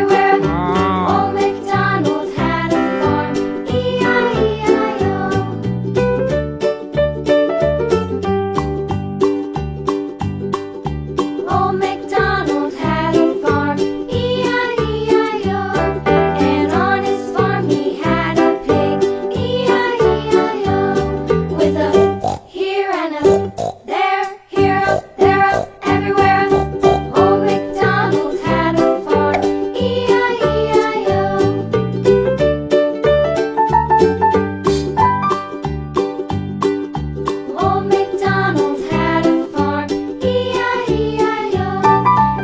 everywhere. Old MacDonald had a farm, E-I-E-I-O. Old MacDonald had a farm, E-I-E-I-O. And on his farm he had a pig, E-I-E-I-O. With a here and a there, here up, there up, everywhere. Old MacDonald had a farm, E-I-E-I-O. Old MacDonald had a farm, E-I-E-I-O.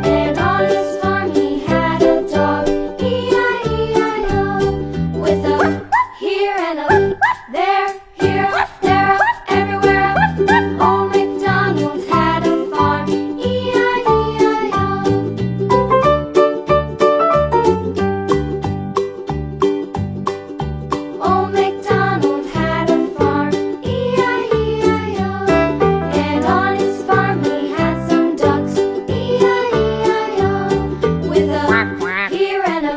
And on his farm he had a dog, E-I-E-I-O. With a here and a there, here, there, everywhere. Old MacDonald had a farm, E-I-E-I-O. Old MacDonald had a farm, E-I-E-I-O. And on his farm he had some ducks, E-I-E-I-O. With a here and a